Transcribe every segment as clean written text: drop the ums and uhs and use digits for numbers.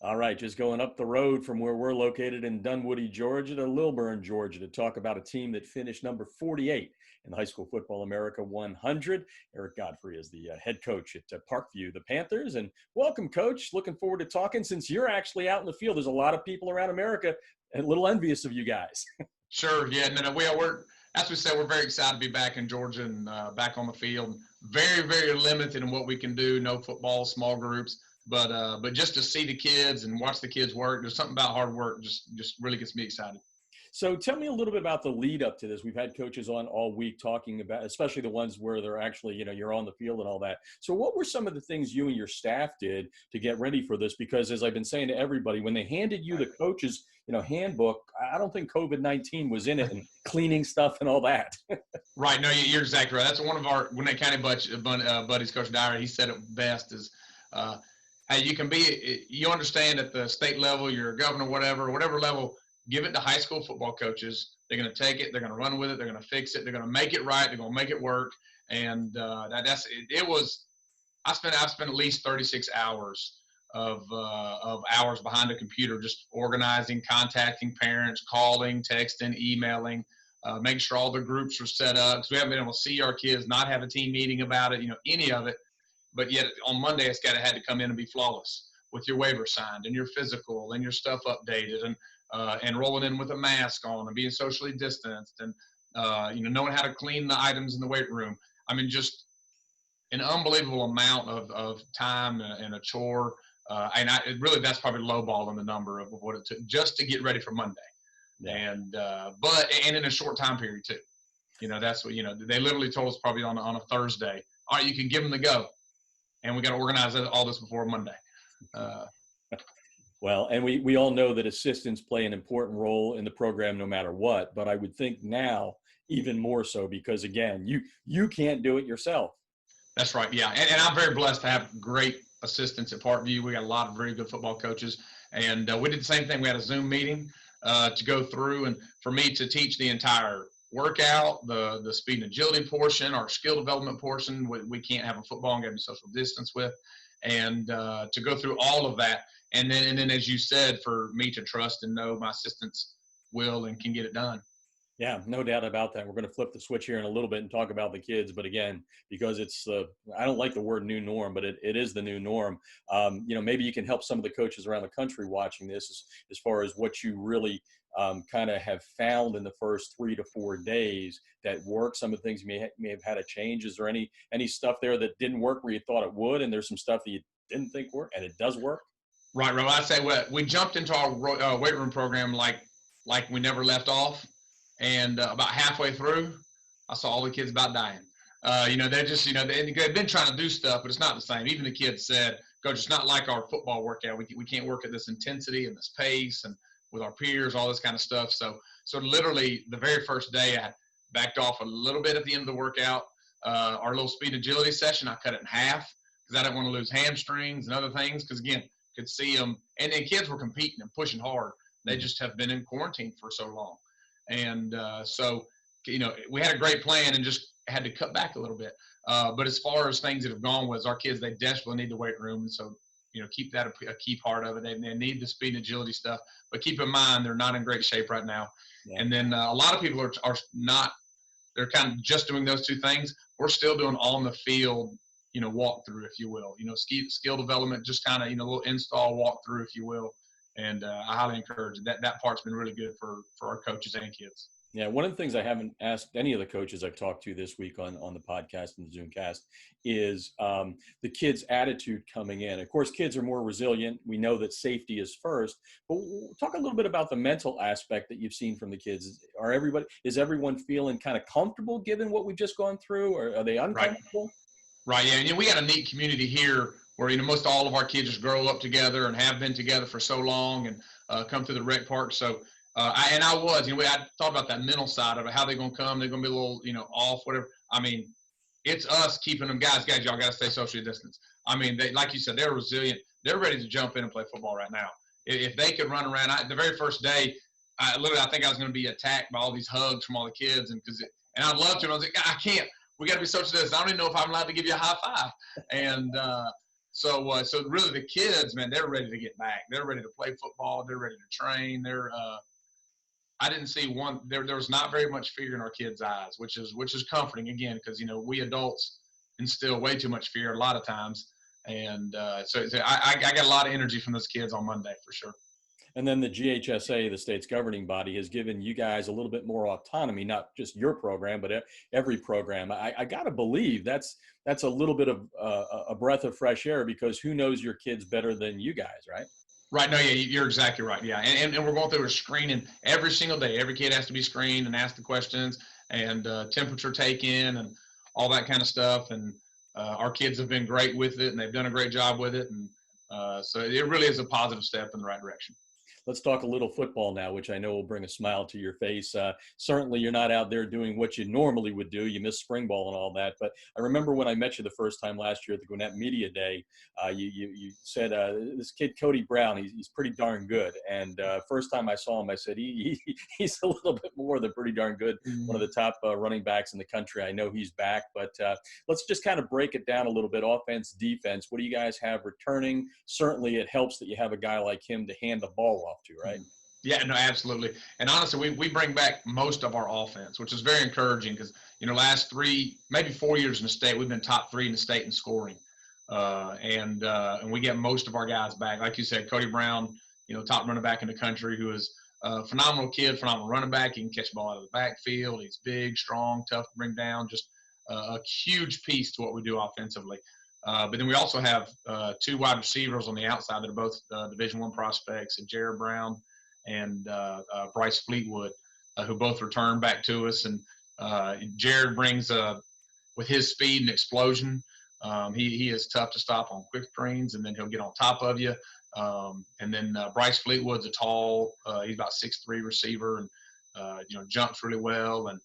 All right, just going up the road from where we're located in Dunwoody, Georgia to Lilburn, Georgia to talk about a team that finished number 48 in the High School Football America 100. Eric Godfree is the head coach at Parkview, the Panthers. And welcome, Coach. Looking forward to talking. Since you're actually out in the field, there's a lot of people around America a little envious of you guys. Sure, yeah. No, we're as we said, we're very excited to be back in Georgia and back on the field. Very, very limited in what we can do. No football, small groups. But just to see the kids and watch the kids work, there's something about hard work just really gets me excited. So tell me a little bit about the lead up to this. We've had coaches on all week talking about, especially the ones where they're actually, you're on the field and all that. So what were some of the things you and your staff did to get ready for this? Because as I've been saying to everybody, when they handed you the coaches, handbook, I don't think COVID-19 was in it and cleaning stuff and all that. Right. No, you're exactly right. That's one of our Gwinnett County buddies, Coach Dyer. He said it best is, hey, you understand at the state level, you're a governor, whatever level, give it to high school football coaches. They're going to take it. They're going to run with it. They're going to fix it. They're going to make it right. They're going to make it work. And I spent at least 36 hours of hours behind a computer, just organizing, contacting parents, calling, texting, emailing, making sure all the groups were set up. Because we haven't been able to see our kids, not have a team meeting about it, any of it. But yet on Monday, it's had to come in and be flawless with your waiver signed and your physical and your stuff updated and rolling in with a mask on and being socially distanced and, knowing how to clean the items in the weight room. I mean, just an unbelievable amount of time and a chore. That's probably lowballing the number of what it took just to get ready for Monday. Yeah. And in a short time period too. That's what, they literally told us probably on a Thursday, all right, you can give them the go. And we got to organize all this before Monday. Well, and we all know that assistants play an important role in the program no matter what, but I would think now even more so because, again, you can't do it yourself. That's right, yeah. And I'm very blessed to have great assistants at Parkview. We got a lot of very good football coaches. And we did the same thing. We had a Zoom meeting to go through and for me to teach the entire workout, the speed and agility portion, our skill development portion. We can't have a football and got to be social distance with. And to go through all of that. And then, as you said, for me to trust and know my assistants will and can get it done. Yeah, no doubt about that. We're going to flip the switch here in a little bit and talk about the kids. But again, because it's I don't like the word new norm, but it is the new norm. Maybe you can help some of the coaches around the country watching this as far as what you really kind of have found in the first 3 to 4 days that work. Some of the things you may have had to change. Is there any stuff there that didn't work where you thought it would, and there's some stuff that you didn't think worked and it does work? Right. I say we jumped into our weight room program like we never left off, and about halfway through, I saw all the kids about dying. They're just they've been trying to do stuff, but it's not the same. Even the kids said, "Coach, it's not like our football workout. We can't work at this intensity and this pace and with our peers, all this kind of stuff." So literally the very first day, I backed off a little bit at the end of the workout. Our little speed agility session, I cut it in half because I didn't want to lose hamstrings and other things. Because again, could see them, and kids were competing and pushing hard. They just have been in quarantine for so long. And we had a great plan and just had to cut back a little bit. But as far as things that have gone with our kids, they desperately need the weight room. And so, keep that a key part of it. They need the speed and agility stuff. But keep in mind, they're not in great shape right now. Yeah. And then a lot of people are not – they're kind of just doing those two things. We're still doing on the field walkthrough, if you will, skill development, just kind of, a little install walkthrough, if you will. And I highly encourage it. That part's been really good for our coaches and kids. Yeah, one of the things I haven't asked any of the coaches I've talked to this week on the podcast and the Zoomcast is the kids' attitude coming in. Of course, kids are more resilient. We know that safety is first. But talk a little bit about the mental aspect that you've seen from the kids. Is everyone feeling kind of comfortable given what we've just gone through, or are they uncomfortable? Right, yeah. And we got a neat community here where, most all of our kids just grow up together and have been together for so long and come through the rec park. So I thought about that mental side of it, how they're going to come. They're going to be a little, off, whatever. I mean, it's us keeping them, guys, y'all got to stay socially distanced. I mean, like you said, they're resilient. They're ready to jump in and play football right now. If they could run around, the very first day, I think I was going to be attacked by all these hugs from all the kids. And I'd love to. And I was like, I can't. We got to be social distance. I don't even know if I'm allowed to give you a high five. And So really the kids, man, they're ready to get back. They're ready to play football. They're ready to train. I didn't see one. There was not very much fear in our kids' eyes, which is comforting again, because we adults instill way too much fear a lot of times, and so I got a lot of energy from those kids on Monday for sure. And then the GHSA, the state's governing body, has given you guys a little bit more autonomy, not just your program, but every program. I got to believe that's a little bit of a breath of fresh air, because who knows your kids better than you guys, right? Right. No, yeah, you're exactly right. Yeah. And we're going through a screening every single day. Every kid has to be screened and asked the questions, and temperature taken and all that kind of stuff. And our kids have been great with it, and they've done a great job with it. And so it really is a positive step in the right direction. Let's talk a little football now, which I know will bring a smile to your face. Certainly, you're not out there doing what you normally would do. You miss spring ball and all that. But I remember when I met you the first time last year at the Gwinnett Media Day, you said, this kid, Kody Brown, he's pretty darn good. And first time I saw him, I said, he's a little bit more than pretty darn good. One of the top running backs in the country. I know he's back. But let's just kind of break it down a little bit. Offense, defense, what do you guys have returning? Certainly, it helps that you have a guy like him to hand the ball off to, right? Yeah, no, absolutely. And honestly, we bring back most of our offense, which is very encouraging, because last 3, maybe 4 years in the state, we've been top 3 in the state in scoring, and we get most of our guys back. Like you said, Kody Brown, top running back in the country, who is a phenomenal kid, phenomenal running back. He can catch the ball out of the backfield. He's big, strong, tough to bring down. Just a huge piece to what we do offensively. But then we also have 2 wide receivers on the outside that are both Division I prospects, and Jared Brown and Bryce Fleetwood, who both return back to us. And Jared brings, with his speed and explosion, he is tough to stop on quick screens, and then he'll get on top of you. And then Bryce Fleetwood's a tall, he's about 6'3" receiver, and jumps really well, and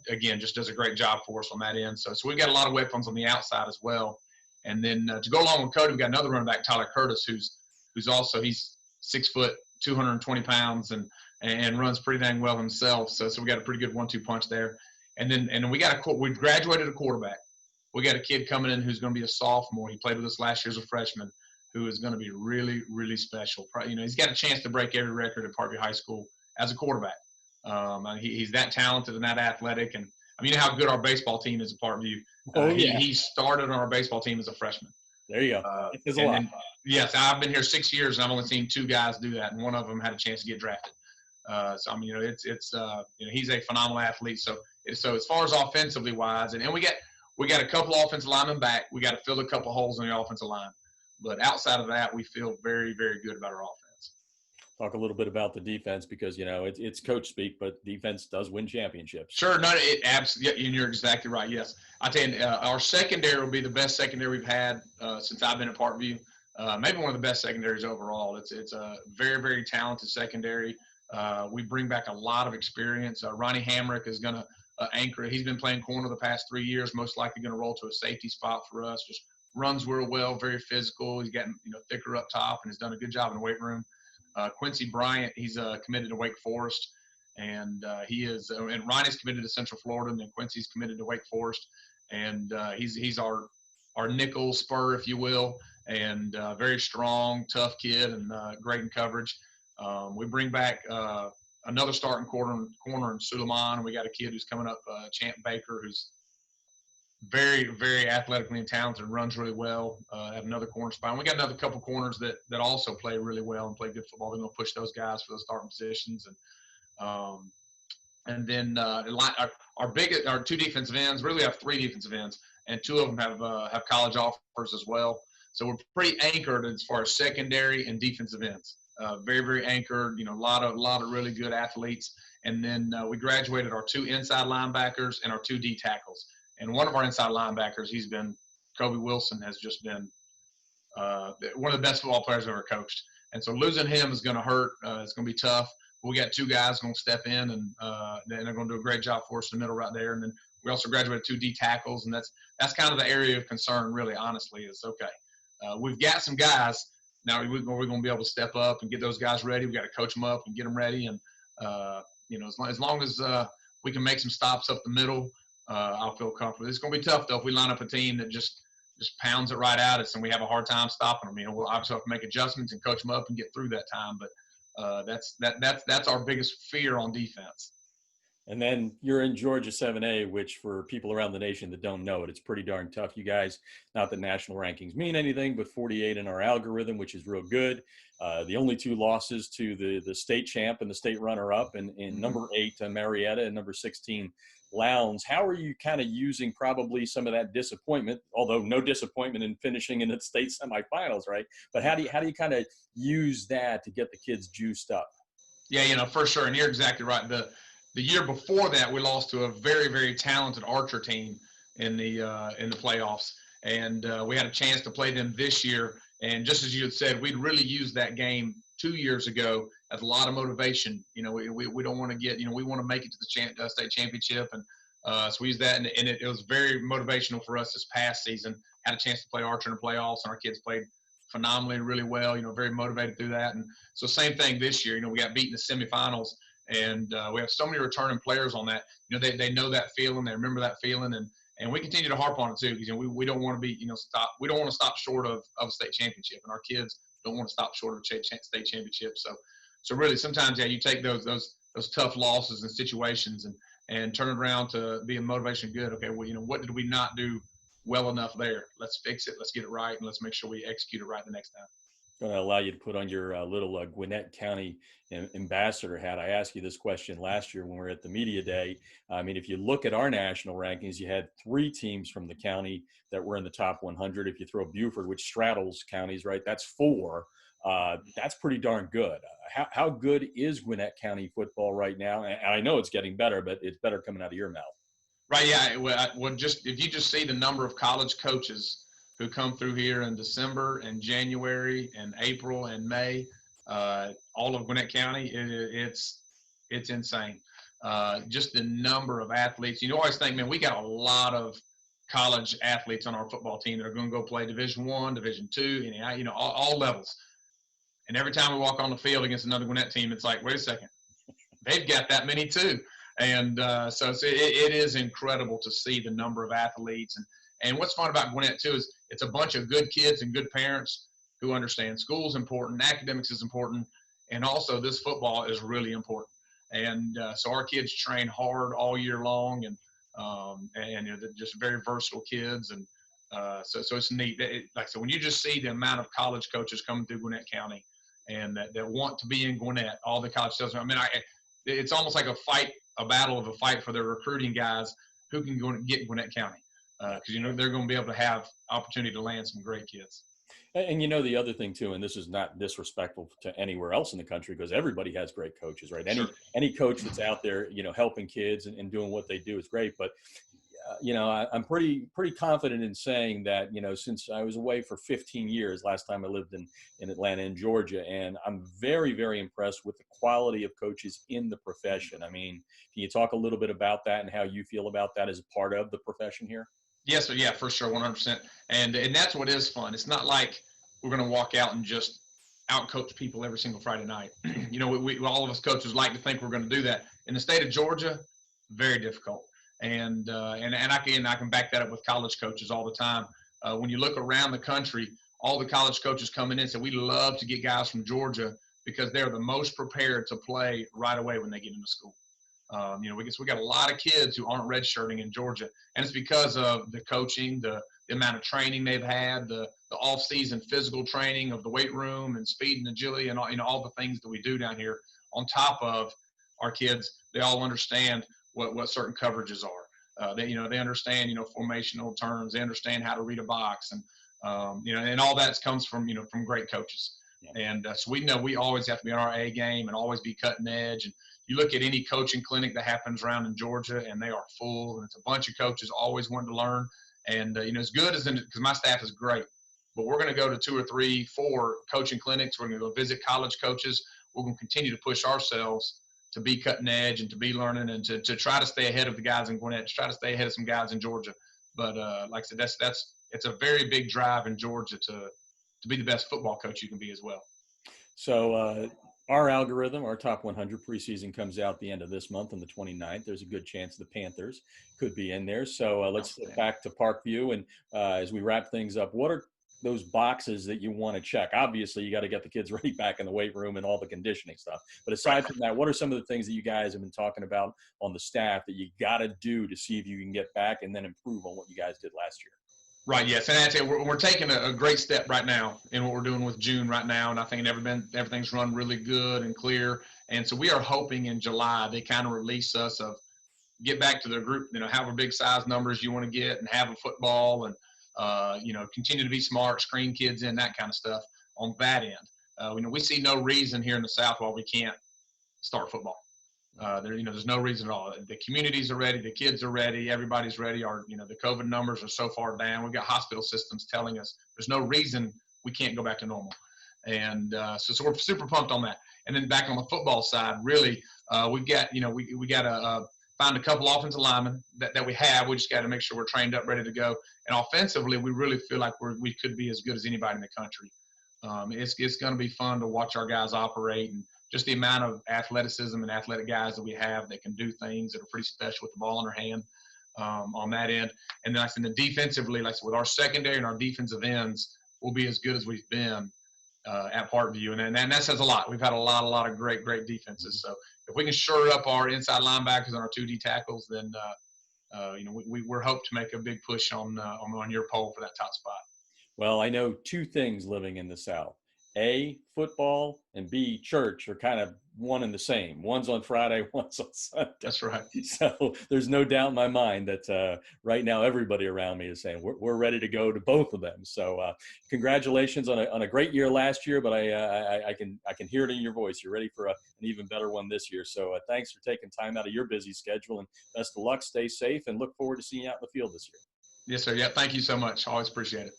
again, just does a great job for us on that end. So we've got a lot of weapons on the outside as well. And then to go along with Kody, we've got another running back, Tyler Curtis, who's also, he's 6 foot, 220 pounds, and runs pretty dang well himself. So we got a pretty good 1-2 punch there. And then we graduated a quarterback. We got a kid coming in who's going to be a sophomore. He played with us last year as a freshman, who is going to be really, really special. He's got a chance to break every record at Parkview High School as a quarterback. He's that talented and that athletic. And how good our baseball team is at Parkview. He started on our baseball team as a freshman. There you go. It's a lot. Yes, I've been here 6 years, and I've only seen 2 guys do that, and one of them had a chance to get drafted. He's a phenomenal athlete. So as far as offensively wise, and we got a couple offensive linemen back. We got to fill a couple holes in the offensive line, but outside of that, we feel very, very good about our offense. Talk a little bit about the defense, because it's coach speak, but defense does win championships. Sure, no, it absolutely, and you're exactly right. Yes, I tell you, our secondary will be the best secondary we've had since I've been at Parkview. Maybe one of the best secondaries overall. It's a very, very talented secondary. We bring back a lot of experience. Ronnie Hamrick is going to anchor it. He's been playing corner the past 3 years, most likely going to roll to a safety spot for us. Just runs real well, very physical. He's getting thicker up top, and has done a good job in the weight room. Quincy Bryant, he's committed to Wake Forest, and he is. And Ronnie's committed to Central Florida, and then Quincy's committed to Wake Forest, and he's our nickel spur, if you will, and very strong, tough kid, and great in coverage. We bring back another starting corner in Suleiman, and we got a kid who's coming up, Champ Baker, who's very, very athletically and talented, and runs really well. Have another corner spot. And we got another couple corners that also play really well and play good football. We're going to push those guys for those starting positions. And then our 2 defensive ends. Really, have 3 defensive ends, and 2 of them have college offers as well. So we're pretty anchored as far as secondary and defensive ends. Very, very anchored. A lot of really good athletes. And then we graduated our 2 inside linebackers and our 2 D tackles. And one of our inside linebackers, Kobe Wilson, has just been one of the best football players I've ever coached. And so losing him is going to hurt. It's going to be tough. But we got 2 guys going to step in, and they're going to do a great job for us in the middle right there. And then we also graduated 2 D tackles, and that's kind of the area of concern, really, honestly, is okay. We've got some guys. Now we're going to be able to step up and get those guys ready. We got to coach them up and get them ready. And, as long as we can make some stops up the middle, I'll feel comfortable. It's going to be tough, though, if we line up a team that just just pounds it right at us, and we have a hard time stopping them. We'll obviously have to make adjustments and coach them up and get through that time. But that's our biggest fear on defense. And then you're in Georgia 7A, which for people around the nation that don't know it, it's pretty darn tough. You guys, not that national rankings mean anything, but 48 in our algorithm, which is real good. The only 2 losses to the state champ and the state runner-up, and number 8 Marietta and number 16 Lowndes. How are you kind of using probably some of that disappointment, although no disappointment in finishing in the state semifinals, right? But how do you kind of use that to get the kids juiced up? Yeah, for sure. And you're exactly right. The year before that, we lost to a very, very talented Archer team in the playoffs, and we had a chance to play them this year. And just as you had said, we'd really used that game 2 years ago as a lot of motivation. We don't want to get, we want to make it to the state championship, and so we used that, and it was very motivational for us this past season. Had a chance to play Archer in the playoffs, and our kids played phenomenally, really well. Very motivated through that, and so same thing this year. We got beat in the semifinals. And we have so many returning players on that. They know that feeling. They remember that feeling, and we continue to harp on it too, because we don't want to be stop. We don't want to stop short of a state championship, and our kids don't want to stop short of state championship. So really, sometimes you take those tough losses and situations and turn it around to be a motivation. Good. Okay. Well, what did we not do well enough there? Let's fix it. Let's get it right, and let's make sure we execute it right the next time. Going to allow you to put on your little Gwinnett County ambassador hat. I asked you this question last year when we were at the media day. I mean, if you look at our national rankings, you had 3 teams from the county that were in the top 100. If you throw Beaufort, which straddles counties, right, that's 4. That's pretty darn good. How good is Gwinnett County football right now? And I know it's getting better, but it's better coming out of your mouth. Right. Yeah. Well, if you just see the number of college coaches who come through here in December and January and April and May, all of Gwinnett County, it's insane. Just the number of athletes. You always think, man, we got a lot of college athletes on our football team that are going to go play Division I, Division II, and all levels. And every time we walk on the field against another Gwinnett team, it's like, wait a second, they've got that many too. And so it is incredible to see the number of athletes. And what's fun about Gwinnett, too, is it's a bunch of good kids and good parents who understand school's important, academics is important, and also this football is really important. And so our kids train hard all year long, and they're just very versatile kids. And so it's neat. So when you just see the amount of college coaches coming through Gwinnett County and that want to be in Gwinnett, all the college sales, it's almost like a battle of a fight for their recruiting guys who can go and get Gwinnett County. Because they're going to be able to have opportunity to land some great kids. And the other thing too, and this is not disrespectful to anywhere else in the country, because everybody has great coaches, right? Any coach that's out there, helping kids and doing what they do is great. But I'm pretty confident in saying that, since I was away for 15 years, last time I lived in Atlanta in Georgia, and I'm very, very impressed with the quality of coaches in the profession. I mean, can you talk a little bit about that and how you feel about that as a part of the profession here? Yes, yeah, for sure, 100%. And that's what is fun. It's not like we're going to walk out and just out-coach people every single Friday night. We all of us coaches like to think we're going to do that. In the state of Georgia, very difficult. And I can back that up with college coaches all the time. When you look around the country, all the college coaches coming in say we love to get guys from Georgia because they're the most prepared to play right away when they get into school. We got a lot of kids who aren't redshirting in Georgia, and it's because of the coaching, the amount of training they've had, the off-season physical training of the weight room and speed and agility, and all the things that we do down here. On top of our kids, they all understand what certain coverages are. They understand formational terms. They understand how to read a box, and and all that comes from great coaches. Yeah. And so we know we always have to be on our A game and always be cutting edge. And you look at any coaching clinic that happens around in Georgia, and they are full, and it's a bunch of coaches always wanting to learn. And as good as because my staff is great, but we're going to go to 2 or 3, 4 coaching clinics. We're going to go visit college coaches. We're going to continue to push ourselves to be cutting edge and to be learning and to try to stay ahead of the guys in Gwinnett, to try to stay ahead of some guys in Georgia. But like I said, it's a very big drive in Georgia to be the best football coach you can be as well. So Our algorithm, our top 100 preseason comes out the end of this month on the 29th. There's a good chance the Panthers could be in there. So let's flip back to Parkview. And as we wrap things up, what are those boxes that you want to check? Obviously, you got to get the kids ready back in the weight room and all the conditioning stuff. But aside from that, what are some of the things that you guys have been talking about on the staff that you got to do to see if you can get back and then improve on what you guys did last year? Right. Yes. And that's it. We're taking a great step right now in what we're doing with June right now. And I think everything's run really good and clear. And so we are hoping in July, they kind of release us of get back to their group, however big size numbers you want to get and have a football and, continue to be smart, screen kids in, that kind of stuff on that end. We see no reason here in the South why we can't start football. There's no reason at all. The communities are ready. The kids are ready. Everybody's ready. The COVID numbers are so far down. We've got hospital systems telling us there's no reason we can't go back to normal. And so we're super pumped on that. And then back on the football side, really, we've got, we got to find a couple offensive linemen that we have. We just got to make sure we're trained up, ready to go. And offensively, we really feel like we could be as good as anybody in the country. It's going to be fun to watch our guys operate, and just the amount of athleticism and athletic guys that we have that can do things that are pretty special with the ball in their hand on that end. And then I think defensively, like with our secondary and our defensive ends, we'll be as good as we've been at Parkview. And that says a lot. We've had a lot of great defenses. So if we can shore up our inside linebackers and our 2D tackles, then we're hoped to make a big push on your poll for that top spot. Well, I know two things living in the South. A, football, and B, church are kind of one and the same. One's on Friday, one's on Sunday. That's right. So there's no doubt in my mind that right now everybody around me is saying we're ready to go to both of them. So congratulations on a great year last year, but I can hear it in your voice. You're ready for an even better one this year. So thanks for taking time out of your busy schedule, and best of luck. Stay safe, and look forward to seeing you out in the field this year. Yes, sir. Yeah, thank you so much. Always appreciate it.